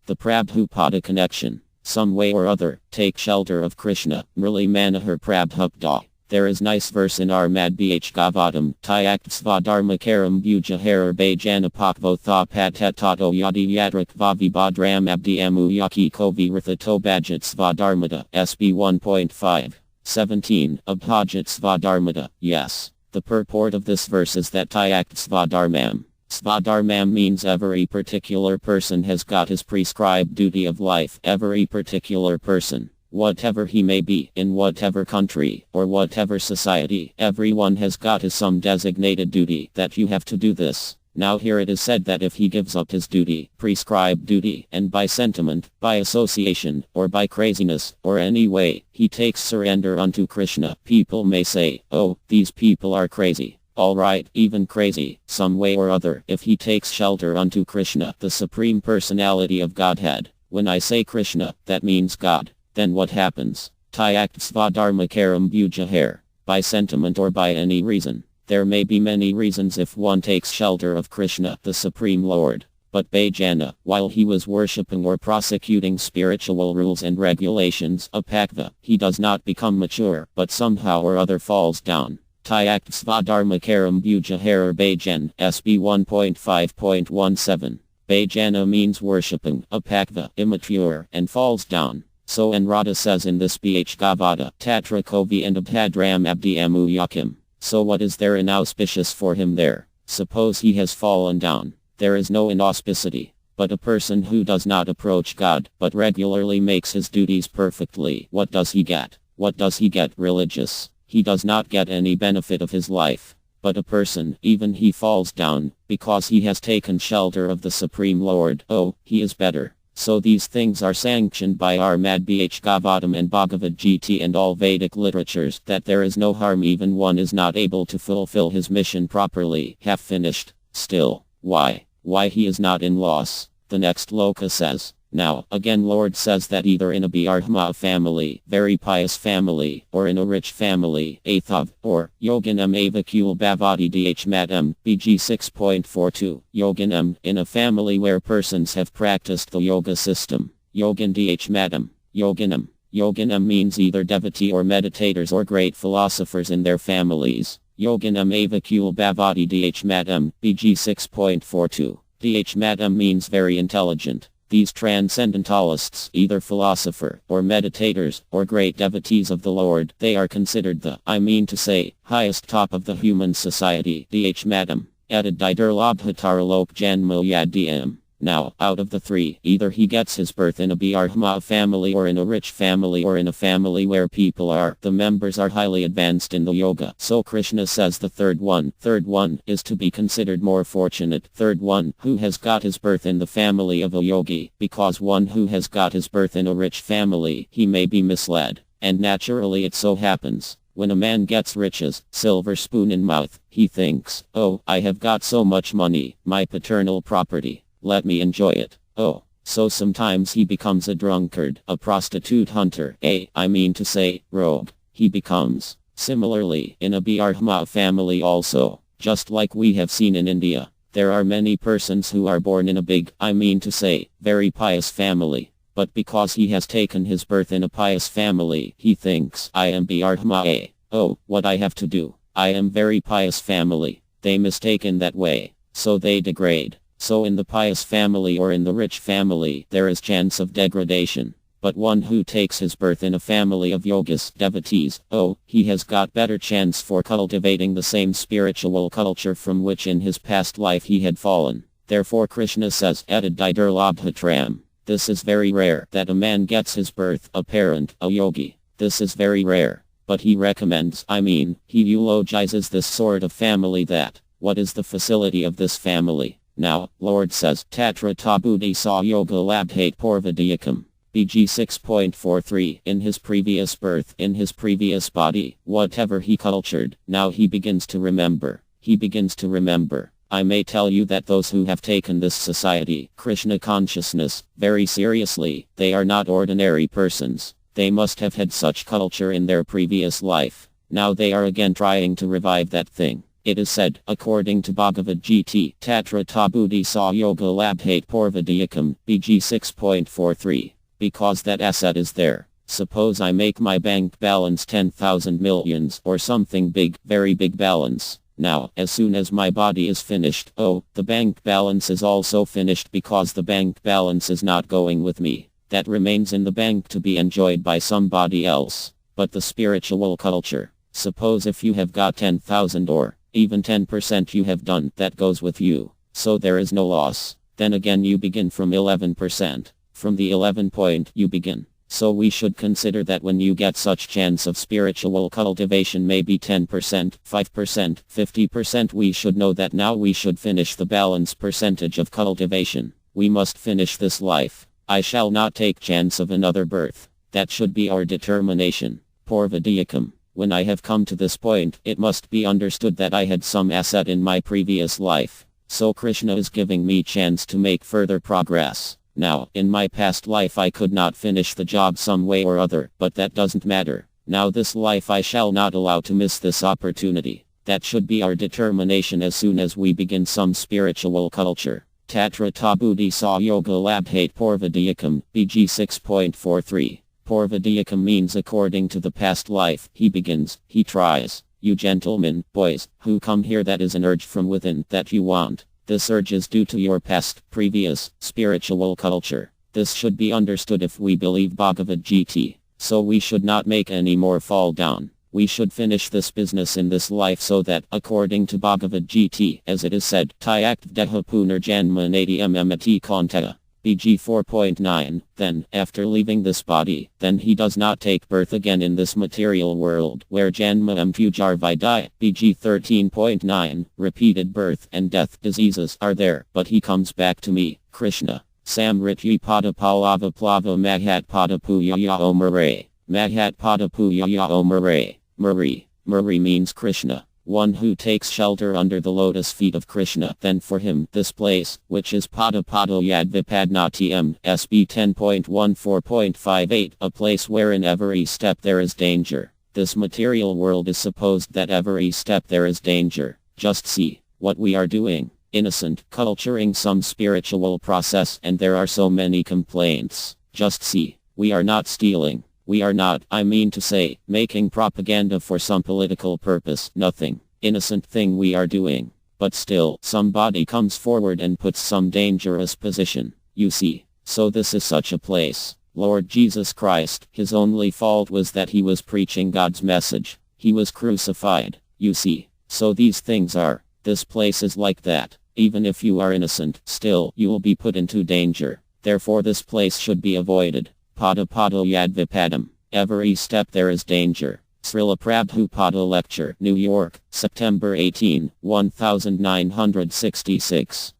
The Prabhupada connection. Some way or other, take shelter of Krishna, Murli Manohar Prabhupada. There is nice verse in our Madbhgavatam, Tyak Svadharmakaram Bhujaharar Bhajana Pakvo Tha Patetato Yadi Yadrak Vavi Badram Abdiamu Yaki Kovi Rithato Bhajat Svadharmata, SB 1.5. 17. Abhajat Svadharmata, yes. The purport of this verse is that Tyak Svadharmam. Svadharmam means every particular person has got his prescribed duty of life. Every particular person, whatever he may be, in whatever country, or whatever society, everyone has got his some designated duty that you have to do this. Now here it is said that if he gives up his duty, prescribed duty, and by sentiment, by association, or by craziness, or any way, he takes surrender unto Krishna, people may say, oh, these people are crazy. Alright, even crazy, some way or other, if he takes shelter unto Krishna, the Supreme Personality of Godhead. When I say Krishna, that means God. Then what happens? Tyak Svadharmakaram Bhujahar. By sentiment or by any reason. There may be many reasons if one takes shelter of Krishna, the Supreme Lord. But Bhajana, while he was worshipping or prosecuting spiritual rules and regulations, Apakva, he does not become mature, but somehow or other falls down. Tyak Svadharmakaram Bhujaharar Bhajan, SB 1.5.17. Bhajana means worshipping, Apakva, immature, and falls down. So Anrada says in this Bhgavata, Tatra Kovi and Abhadram Abdiamu Yakim. So what is there inauspicious for him there? Suppose he has fallen down. There is no inauspicity. But a person who does not approach God, but regularly makes his duties perfectly, what does he get? What does he get? Religious. He does not get any benefit of his life. But a person, even he falls down, because he has taken shelter of the Supreme Lord, oh, he is better. So these things are sanctioned by our Madbhgavatam and Bhagavad Gita and all Vedic literatures, that there is no harm even one is not able to fulfill his mission properly, half finished. Still, why? Why he is not in loss? The next loka says. Now, again Lord says that either in a Brahma family, very pious family, or in a rich family, Athav, or, Yoganam Avakul Bhavati Dh Matam, BG 6.42, Yoganam, in a family where persons have practiced the yoga system, Yogan Dh Matam, Yoganam. Yoganam means either devotee or meditators or great philosophers in their families. Yoganam Avakul Bhavati Dh Matam, BG 6.42. Dh Matam means very intelligent. These transcendentalists, either philosopher, or meditators, or great devotees of the Lord, they are considered the, highest top of the human society. Dh Matam. Added Didurlabhataralok Janmo Yadiyam. Now, out of the three, either he gets his birth in a Brahma family or in a rich family or in a family where the members are highly advanced in the yoga. So Krishna says the third one is to be considered more fortunate. Third one, who has got his birth in the family of a yogi, because one who has got his birth in a rich family, he may be misled. And naturally it so happens. When a man gets riches, silver spoon in mouth, he thinks, oh, I have got so much money, my paternal property. Let me enjoy it. Oh, so sometimes he becomes a drunkard, a prostitute hunter, rogue. He becomes. Similarly, in a Brahma family also, just like we have seen in India, there are many persons who are born in a very pious family. But because he has taken his birth in a pious family, he thinks, I am Brahma. Oh, what I have to do. I am very pious family. They mistaken that way. So they degrade. So in the pious family or in the rich family, there is chance of degradation. But one who takes his birth in a family of yogas, devotees, oh, he has got better chance for cultivating the same spiritual culture from which in his past life he had fallen. Therefore Krishna says, added Didurlabhatram. This is very rare, that a man gets his birth, a parent, a yogi. This is very rare. But he recommends, he eulogizes this sort of family that, what is the facility of this family? Now, Lord says, Tatra Tabudi Sa Yoga Labhate Porvadiyakam. BG 6.43. In his previous birth, in his previous body, whatever he cultured, now he begins to remember. He begins to remember. I may tell you that those who have taken this society, Krishna consciousness, very seriously, they are not ordinary persons. They must have had such culture in their previous life. Now they are again trying to revive that thing. It is said, according to Bhagavad Gita, Tatra Tabudi Sa Yoga Labhate Porvadiyakam, BG 6.43. Because that asset is there. Suppose I make my bank balance 10,000 millions or something big, very big balance. Now, as soon as my body is finished, oh, the bank balance is also finished because the bank balance is not going with me. That remains in the bank to be enjoyed by somebody else. But the spiritual culture. Suppose if you have got 10,000 or even 10% you have done, that goes with you. So there is no loss. Then again you begin from 11%. From the 11 point you begin. So we should consider that when you get such chance of spiritual cultivation, maybe 10%, 5%, 50%, we should know that now we should finish the balance percentage of cultivation. We must finish this life. I shall not take chance of another birth. That should be our determination. Porvadiyakam. When I have come to this point, it must be understood that I had some asset in my previous life. So Krishna is giving me chance to make further progress. Now, in my past life I could not finish the job some way or other, but that doesn't matter. Now this life I shall not allow to miss this opportunity. That should be our determination as soon as we begin some spiritual culture. Tatra Tabudi Sa Yoga Labhate Porvadiyakam, BG 6.43. Porvadiyakam means according to the past life, he begins, he tries. You gentlemen, boys, who come here, that is an urge from within that you want. This urge is due to your past, previous, spiritual culture. This should be understood if we believe Bhagavad Gita. So we should not make any more fall down. We should finish this business in this life so that, according to Bhagavad Gita, as it is said, Tyak Deha Punarjanma Nadi Mmati Kontaya. BG 4.9, then, after leaving this body, then he does not take birth again in this material world, where Janma Pujar Vidai, BG 13.9, repeated birth and death diseases are there, but he comes back to me, Krishna. Samrityi Pada Palava Plava Mahat Pada Puyaya Omare. Mahat Pada Puyaya Omare. Mari means Krishna. One who takes shelter under the lotus feet of Krishna. Then for him, this place, which is Pada Pada Yadvipadnatiyam, SB 10.14.58, a place where in every step there is danger. This material world is supposed that every step there is danger. Just see what we are doing. Innocent, culturing some spiritual process, and there are so many complaints. Just see, we are not stealing. We are not, I mean to say, making propaganda for some political purpose. Nothing. Innocent thing we are doing. But still, somebody comes forward and puts some dangerous position. You see. So this is such a place. Lord Jesus Christ, his only fault was that he was preaching God's message. He was crucified. You see. So these things are. This place is like that. Even if you are innocent, still, you will be put into danger. Therefore this place should be avoided. Pada Pada Yadvipadam. Every step there is danger. Srila Prabhupada Lecture, New York, September 18, 1966.